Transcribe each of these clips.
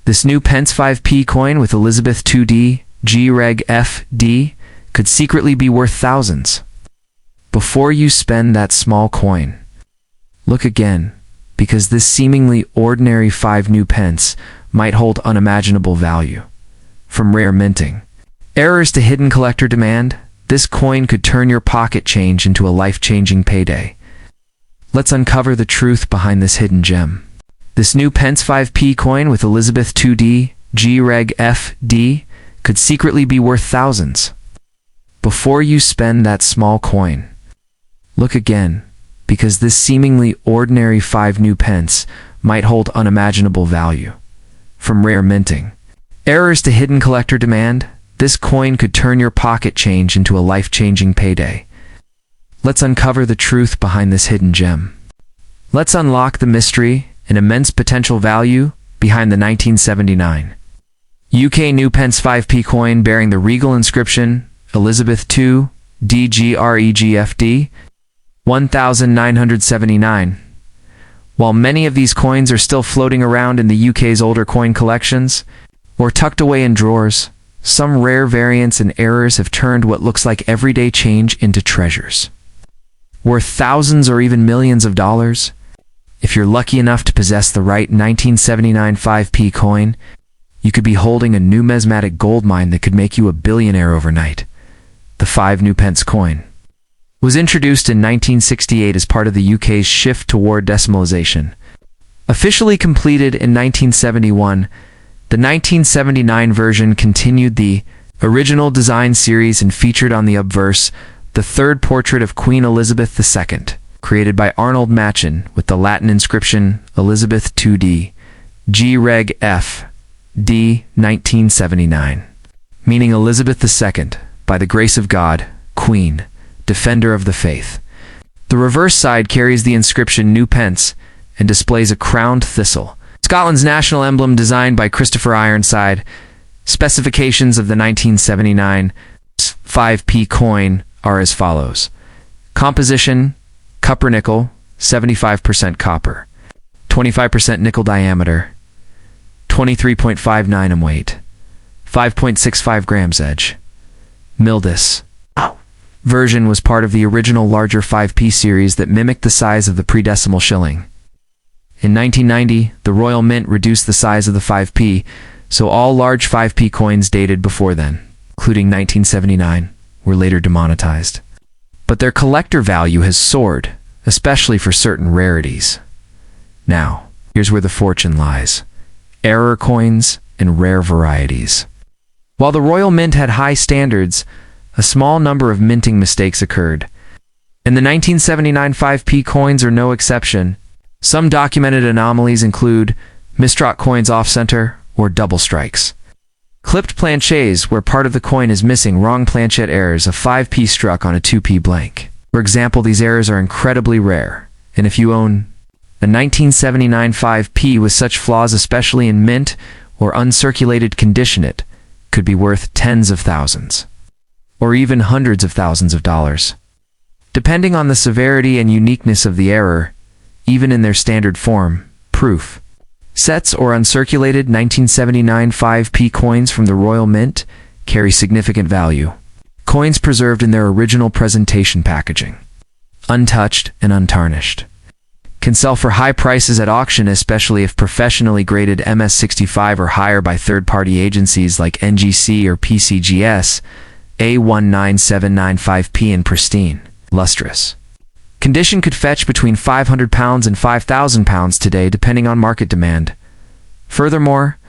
This new Pence 5p coin with Elizabeth 2D, G-Reg FD, could secretly be worth thousands. Before you spend that small coin, look again, because this seemingly ordinary 5 new pence might hold unimaginable value. From rare minting errors to hidden collector demand, this coin could turn your pocket change into a life-changing payday. Let's uncover the truth behind this hidden gem. This new Pence 5p coin with Elizabeth 2D, G-Reg FD, could secretly be worth thousands. Before you spend that small coin, look again, because this seemingly ordinary 5 new pence might hold unimaginable value. From rare minting errors to hidden collector demand, this coin could turn your pocket change into a life-changing payday. Let's uncover the truth behind this hidden gem. Let's unlock the mystery and immense potential value behind the 1979 UK new Pence 5p coin bearing the regal inscription Elizabeth II, DGREGFD, 1979. While many of these coins are still floating around in the UK's older coin collections, or tucked away in drawers, some rare variants and errors have turned what looks like everyday change into treasures. Worth thousands or even millions of dollars, if you're lucky enough to possess the right 1979 5p coin, you could be holding a numismatic gold mine that could make you a billionaire overnight. The 5 new pence coin was introduced in 1968 as part of the UK's shift toward decimalization. Officially completed in 1971, the 1979 version continued the original design series and featured on the obverse the third portrait of Queen Elizabeth II, created by Arnold Machin with the Latin inscription Elizabeth 2D, G-Reg F, D 1979, meaning Elizabeth II, by the grace of God, Queen, Defender of the Faith. The reverse side carries the inscription New Pence and displays a crowned thistle, Scotland's national emblem designed by Christopher Ironside. Specifications of the 1979 5p coin are as follows. Composition: copper nickel, 75% copper, 25% nickel diameter, 23.59 in weight, 5.65 grams edge. Mildis version was part of the original larger 5p series that mimicked the size of the pre-decimal shilling. In 1990, the Royal Mint reduced the size of the 5p, so all large 5p coins dated before then, including 1979, were later demonetized. But their collector value has soared, especially for certain rarities. Now, here's where the fortune lies: error coins and rare varieties. While the Royal Mint had high standards, a small number of minting mistakes occurred, and the 1979 5p coins are no exception. Some documented anomalies include misstruck coins off-center or double strikes, clipped planchets where part of the coin is missing, wrong planchet errors, a 5p struck on a 2p blank. For example, these errors are incredibly rare, and if you own a 1979 5p with such flaws, especially in mint or uncirculated condition, it could be worth tens of thousands, or even hundreds of thousands of dollars, depending on the severity and uniqueness of the error. Even in their standard form, proof sets or uncirculated 1979 5p coins from the Royal Mint carry significant value. Coins preserved in their original presentation packaging, untouched and untarnished, can sell for high prices at auction, especially if professionally graded MS65 or higher by third-party agencies like NGC or PCGS. A19795p in pristine, lustrous condition could fetch between £500 and £5,000 today, depending on market demand. Furthermore,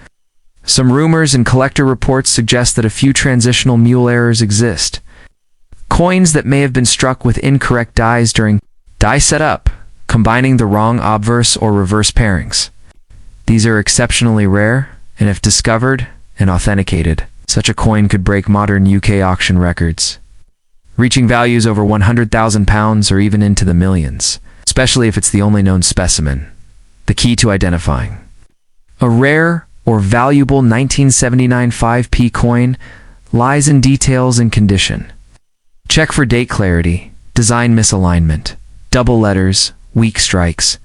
some rumors and collector reports suggest that a few transitional mule errors exist. Coins that may have been struck with incorrect dies during die setup, combining the wrong obverse or reverse pairings. These are exceptionally rare, and if discovered and authenticated, such a coin could break modern UK auction records, reaching values over £100,000 or even into the millions, especially if it's the only known specimen. The key to identifying a rare or valuable 1979 5p coin lies in details and condition. Check for date clarity, design misalignment, double letters, weak strikes,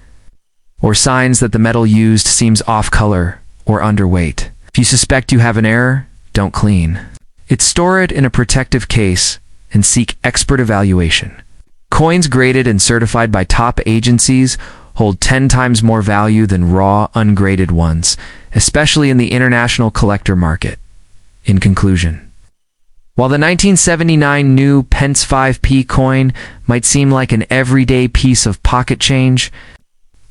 or signs that the metal used seems off color or underweight. If you suspect you have an error, don't clean it. Store it in a protective case and seek expert evaluation. Coins graded and certified by top agencies hold 10 times more value than raw, ungraded ones, especially in the international collector market. In conclusion, while the 1979 new Pence 5p coin might seem like an everyday piece of pocket change,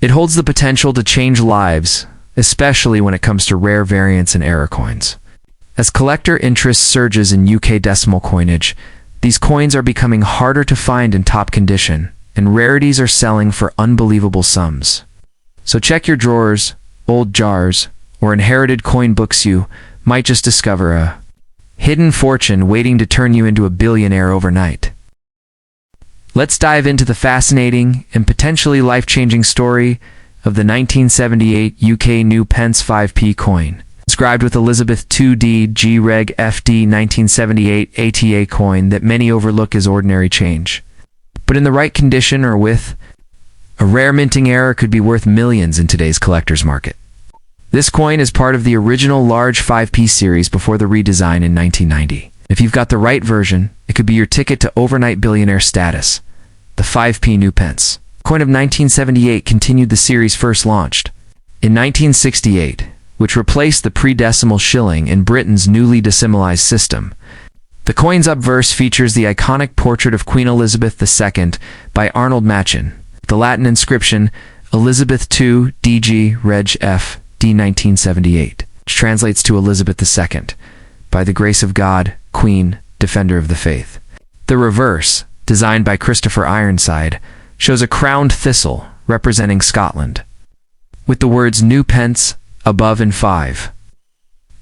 it holds the potential to change lives, especially when it comes to rare variants and error coins. As collector interest surges in UK decimal coinage, these coins are becoming harder to find in top condition, and rarities are selling for unbelievable sums. So check your drawers, old jars, or inherited coin books. You might just discover a hidden fortune waiting to turn you into a billionaire overnight. Let's dive into the fascinating and potentially life-changing story of the 1978 UK new Pence 5p coin. Inscribed with Elizabeth II G Reg FD 1978 ATA coin that many overlook as ordinary change. But in the right condition or with a rare minting error could be worth millions in today's collector's market. This coin is part of the original large 5p series before the redesign in 1990. If you've got the right version, it could be your ticket to overnight billionaire status. The 5p new Pence coin of 1978 continued the series first launched in 1968, which replaced the pre-decimal shilling in Britain's newly decimalized system. The coin's obverse features the iconic portrait of Queen Elizabeth II by Arnold Machin, the Latin inscription Elizabeth II DG Reg F D 1978, which translates to Elizabeth II, by the grace of God, Queen, Defender of the Faith. The reverse, designed by Christopher Ironside, shows a crowned thistle representing Scotland, with the words New Pence above and 5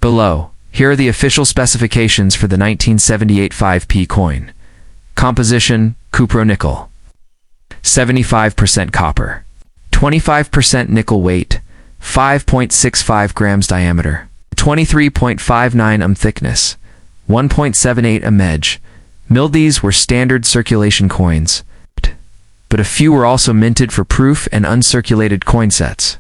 below. Here are the official specifications for the 1978 5p coin. Composition: cupro-nickel, 75% copper, 25% nickel weight, 5.65 grams diameter, 23.59 thickness, 1.78 edge. These were standard circulation coins, but a few were also minted for proof and uncirculated coin sets.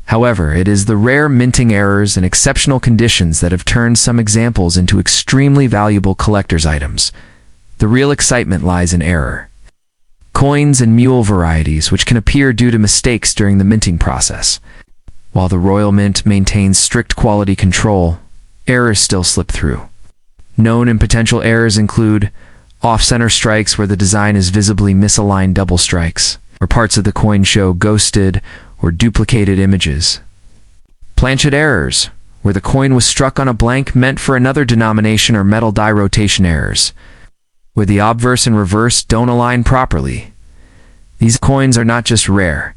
However, it is the rare minting errors and exceptional conditions that have turned some examples into extremely valuable collector's items. The real excitement lies in error coins and mule varieties, which can appear due to mistakes during the minting process. While the Royal Mint maintains strict quality control, errors still slip through. Known and potential errors include off-center strikes where the design is visibly misaligned, double strikes, or parts of the coin show ghosted or duplicated images. Planchet errors, where the coin was struck on a blank meant for another denomination, or metal die rotation errors, where the obverse and reverse don't align properly. These coins are not just rare,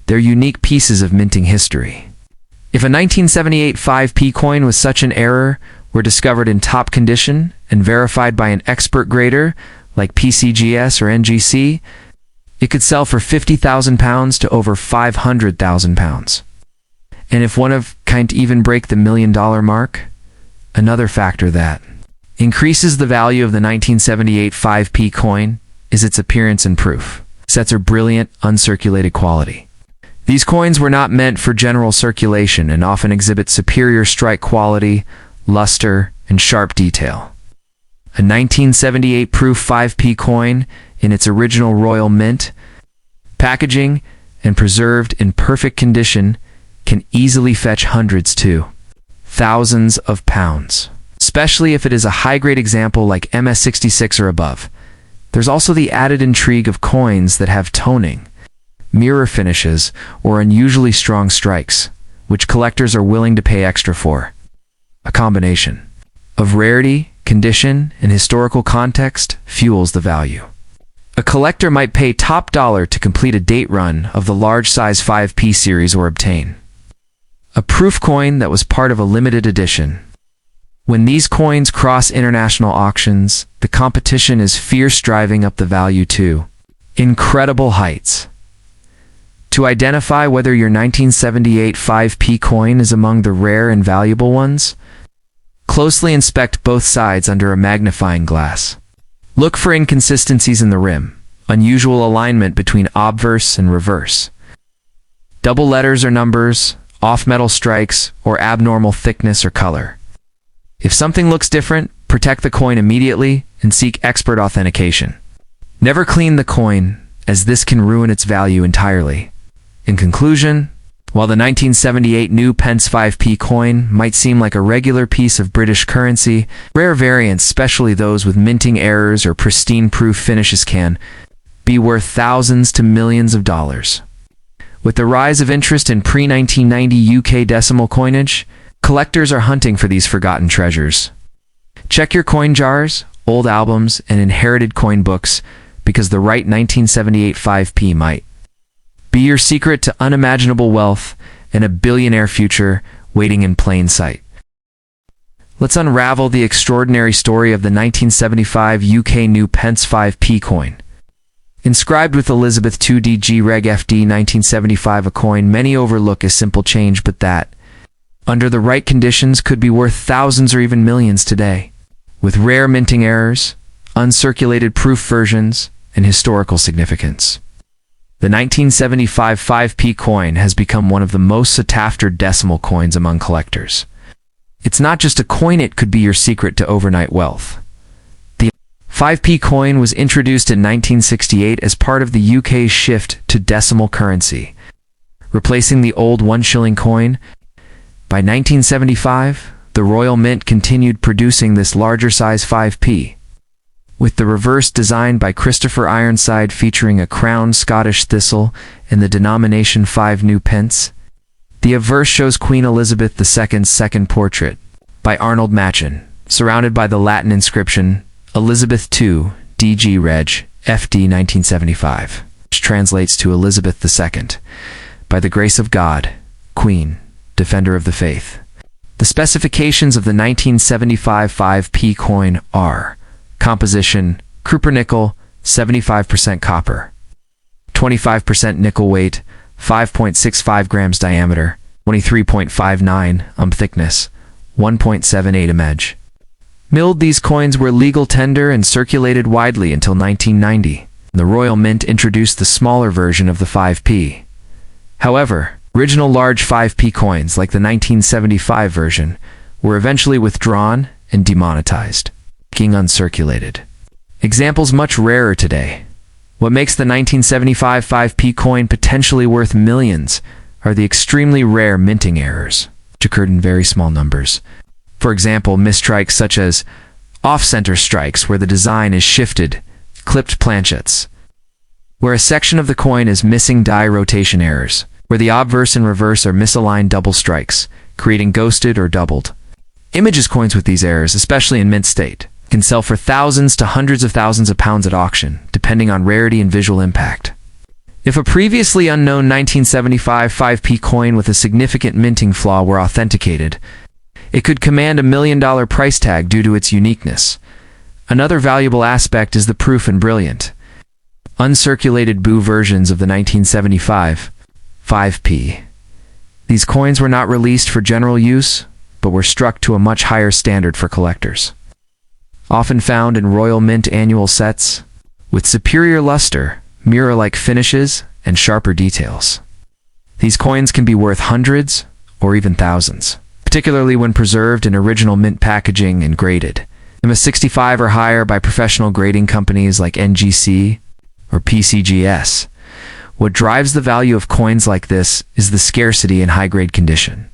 they're unique pieces of minting history. If a 1978 5p coin with such an error were discovered in top condition and verified by an expert grader like PCGS or NGC, it could sell for £50,000 to over £500,000. And if one of kind even break the $1 million mark, another factor that increases the value of the 1978 5p coin is its appearance and proof. Sets are brilliant, uncirculated quality. These coins were not meant for general circulation and often exhibit superior strike quality, luster, and sharp detail. A 1978 proof 5p coin in its original royal mint packaging and preserved in perfect condition can easily fetch hundreds to thousands of pounds, especially if it is a high-grade example like MS66 or above. There's also the added intrigue of coins that have toning, mirror finishes, or unusually strong strikes, which collectors are willing to pay extra for. A combination of rarity, condition, and historical context fuels the value. A collector might pay top dollar to complete a date run of the large size 5p series or obtain a proof coin that was part of a limited edition. When these coins cross international auctions, the competition is fierce, driving up the value to incredible heights. To identify whether your 1978 5p coin is among the rare and valuable ones, closely inspect both sides under a magnifying glass. Look for inconsistencies in the rim, unusual alignment between obverse and reverse, double letters or numbers, off-metal strikes, or abnormal thickness or color. If something looks different, protect the coin immediately and seek expert authentication. Never clean the coin, as this can ruin its value entirely. In conclusion, while the 1978 new Pence 5p coin might seem like a regular piece of British currency, rare variants, especially those with minting errors or pristine-proof finishes, can be worth thousands to millions of dollars. With the rise of interest in pre-1990 UK decimal coinage, collectors are hunting for these forgotten treasures. Check your coin jars, old albums, and inherited coin books, because the right 1978 5p might be your secret to unimaginable wealth and a billionaire future waiting in plain sight. Let's unravel the extraordinary story of the 1975 UK new Pence 5p coin. Inscribed with Elizabeth II DG Reg FD 1975, a coin many overlook as simple change, but that, under the right conditions, could be worth thousands or even millions today. With rare minting errors, uncirculated proof versions, and historical significance. The 1975 5p coin has become one of the most sought-after decimal coins among collectors. It's not just a coin, it could be your secret to overnight wealth. The 5p coin was introduced in 1968 as part of the UK's shift to decimal currency, replacing the old 1 shilling coin. By 1975, the Royal Mint continued producing this larger size 5p, with the reverse designed by Christopher Ironside featuring a crowned Scottish thistle and the denomination 5 new pence. The obverse shows Queen Elizabeth II's second portrait, by Arnold Machen, surrounded by the Latin inscription, Elizabeth II, DG Reg, FD 1975, which translates to Elizabeth II, by the grace of God, Queen, Defender of the Faith. The specifications of the 1975 5p coin are: composition, Krupernickel, 75% copper, 25% nickel weight, 5.65 grams diameter, 23.59 thickness, 1.78 edge. Milled, these coins were legal tender and circulated widely until 1990. The Royal Mint introduced the smaller version of the 5p. However, original large 5p coins, like the 1975 version, were eventually withdrawn and demonetized, being uncirculated. Examples much rarer today. What makes the 1975 5p coin potentially worth millions are the extremely rare minting errors, which occurred in very small numbers. For example, misstrikes such as off-center strikes, where the design is shifted, clipped planchets, where a section of the coin is missing, die rotation errors, where the obverse and reverse are misaligned double strikes, creating ghosted or doubled images. Coins with these errors, especially in mint state, can sell for thousands to hundreds of thousands of pounds at auction, depending on rarity and visual impact. If a previously unknown 1975 5p coin with a significant minting flaw were authenticated, it could command $1 million price tag due to its uniqueness. Another valuable aspect is the proof and brilliant, uncirculated BU versions of the 1975 5p. These coins were not released for general use, but were struck to a much higher standard for collectors. Often found in Royal Mint annual sets, with superior luster, mirror-like finishes, and sharper details. These coins can be worth hundreds or even thousands, particularly when preserved in original mint packaging and graded. Them a 65 or higher by professional grading companies like NGC or PCGS. What drives the value of coins like this is the scarcity and high-grade condition.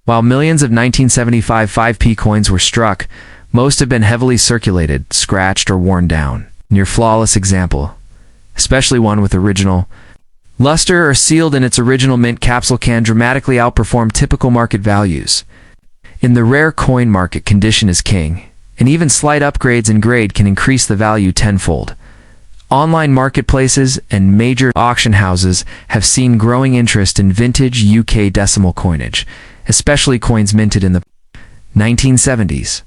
While millions of 1975 5p coins were struck, most have been heavily circulated, scratched, or worn down. Near flawless example, especially one with original luster or sealed in its original mint capsule, can dramatically outperform typical market values. In the rare coin market, condition is king, and even slight upgrades in grade can increase the value tenfold. Online marketplaces and major auction houses have seen growing interest in vintage UK decimal coinage, especially coins minted in the 1970s.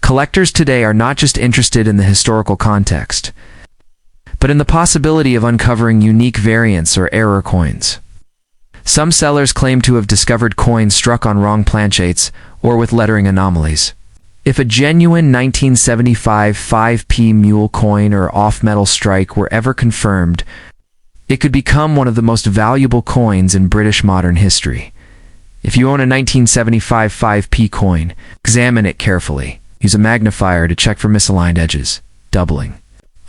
Collectors today are not just interested in the historical context, but in the possibility of uncovering unique variants or error coins. Some sellers claim to have discovered coins struck on wrong planchettes or with lettering anomalies. If a genuine 1975 5p mule coin or off-metal strike were ever confirmed, it could become one of the most valuable coins in British modern history. If you own a 1975 5p coin, examine it carefully. Use a magnifier to check for misaligned edges, doubling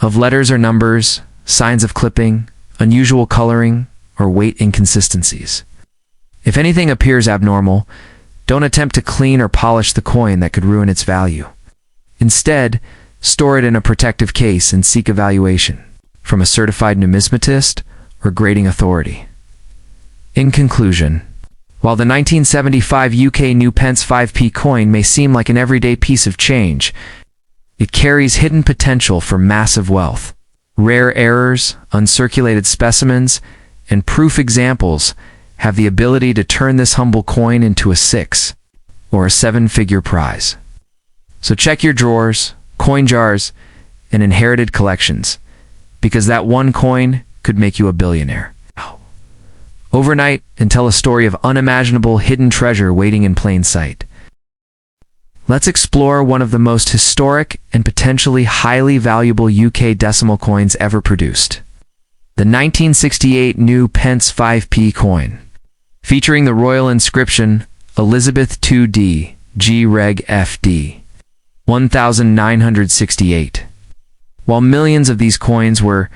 of letters or numbers, signs of clipping, unusual coloring, or weight inconsistencies. If anything appears abnormal, don't attempt to clean or polish the coin that could ruin its value. Instead, store it in a protective case and seek evaluation from a certified numismatist or grading authority. In conclusion, while the 1975 UK new Pence 5p coin may seem like an everyday piece of change, it carries hidden potential for massive wealth. Rare errors, uncirculated specimens, and proof examples have the ability to turn this humble coin into a 6 or a 7-figure prize. So check your drawers, coin jars, and inherited collections, because that one coin could make you a billionaire overnight and tell a story of unimaginable hidden treasure waiting in plain sight. Let's explore one of the most historic and potentially highly valuable UK decimal coins ever produced. The 1968 new Pence 5p coin, featuring the royal inscription Elizabeth II G Reg FD 1968. While millions of these coins were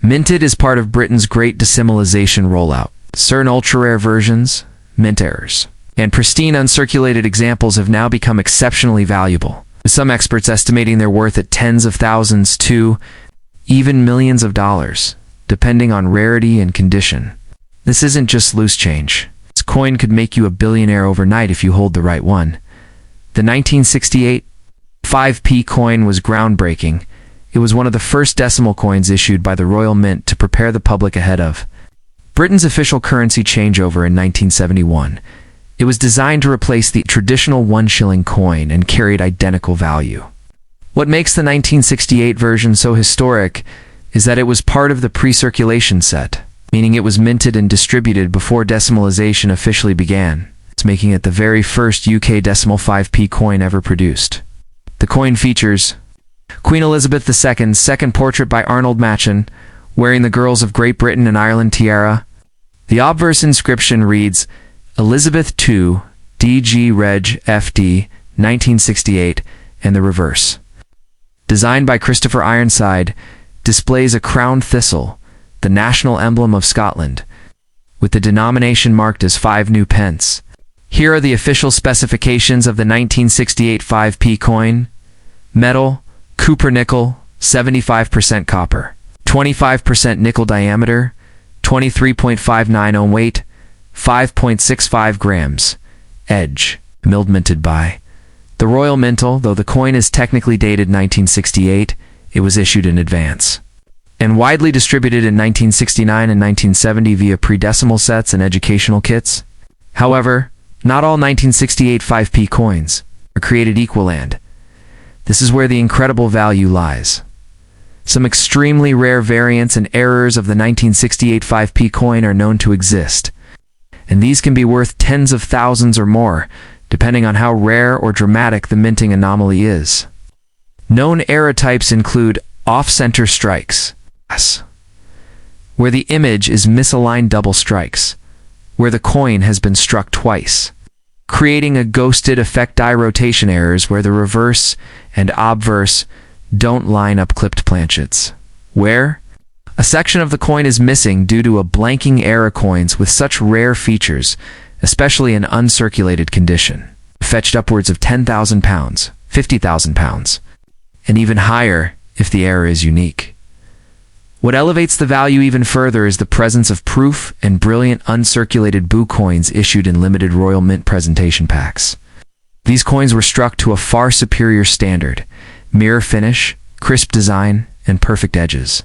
minted as part of Britain's Great Decimalization rollout, certain ultra-rare versions, mint errors, and pristine uncirculated examples have now become exceptionally valuable, with some experts estimating their worth at tens of thousands to even millions of dollars, depending on rarity and condition. This isn't just loose change. This coin could make you a billionaire overnight if you hold the right one. The 1968 5p coin was groundbreaking. It was one of the first decimal coins issued by the Royal Mint to prepare the public ahead of Britain's official currency changeover in 1971. It was designed to replace the traditional 1 shilling coin and carried identical value. What makes the 1968 version so historic is that it was part of the pre-circulation set, meaning it was minted and distributed before decimalization officially began. It's making it the very first UK decimal 5p coin ever produced. The coin features Queen Elizabeth II's second portrait by Arnold Machen, wearing the Girls of Great Britain and Ireland tiara. The obverse inscription reads, Elizabeth II, DG Reg FD, 1968, and the reverse, designed by Christopher Ironside, displays a crowned thistle, the national emblem of Scotland, with the denomination marked as 5 new pence. Here are the official specifications of the 1968 5p coin. Metal, Cooper nickel, 75% copper, 25% nickel diameter, 23.59 ohm weight, 5.65 grams. Edge, milled minted by the Royal Mint. Though the coin is technically dated 1968, it was issued in advance and widely distributed in 1969 and 1970 via pre-decimal sets and educational kits. However, not all 1968 5p coins are created equal, and this is where the incredible value lies. Some extremely rare variants and errors of the 1968 5p coin are known to exist, and these can be worth tens of thousands or more, depending on how rare or dramatic the minting anomaly is. Known error types include off-center strikes, where the image is misaligned, double strikes, where the coin has been struck twice, creating a ghosted effect, die rotation errors where the reverse and obverse don't line up, clipped planchets, where a section of the coin is missing due to a blanking error. Coins with such rare features, especially in uncirculated condition, fetched upwards of £10,000, £50,000, and even higher if the error is unique. What elevates the value even further is the presence of proof and brilliant uncirculated BU coins issued in limited Royal Mint presentation packs. These coins were struck to a far superior standard: mirror finish, crisp design, and perfect edges.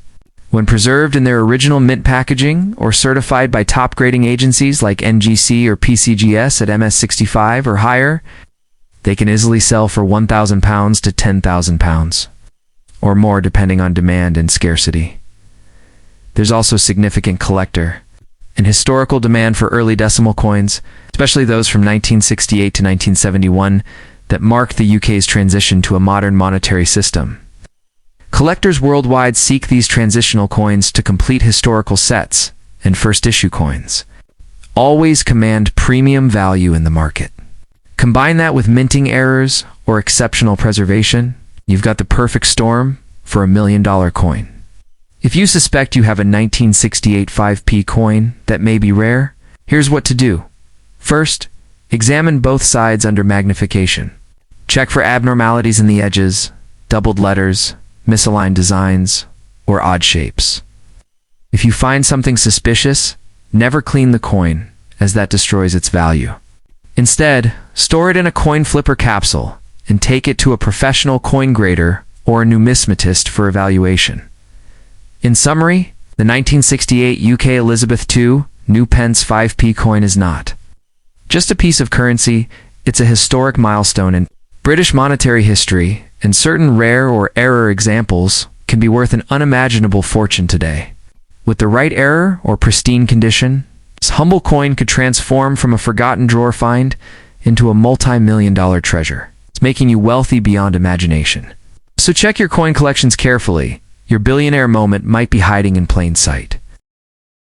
When preserved in their original mint packaging or certified by top grading agencies like NGC or PCGS at MS65 or higher, they can easily sell for £1,000 to £10,000 or more, depending on demand and scarcity. There's also significant collector and historical demand for early decimal coins, especially those from 1968 to 1971 that marked the UK's transition to a modern monetary system. Collectors worldwide seek these transitional coins to complete historical sets and first-issue coins, always command premium value in the market. Combine that with minting errors or exceptional preservation, you've got the perfect storm for $1 million coin. If you suspect you have a 1968 5p coin that may be rare, here's what to do. First, examine both sides under magnification. Check for abnormalities in the edges, doubled letters, misaligned designs, or odd shapes. If you find something suspicious, never clean the coin, as that destroys its value. Instead, store it in a coin flipper capsule and take it to a professional coin grader or a numismatist for evaluation. In summary, the 1968 UK Elizabeth II new Pence 5p coin is not just a piece of currency, it's a historic milestone in British monetary history, and certain rare or error examples can be worth an unimaginable fortune today. With the right error or pristine condition, this humble coin could transform from a forgotten drawer find into a multi-million-dollar treasure. It's making you wealthy beyond imagination. So check your coin collections carefully. Your billionaire moment might be hiding in plain sight.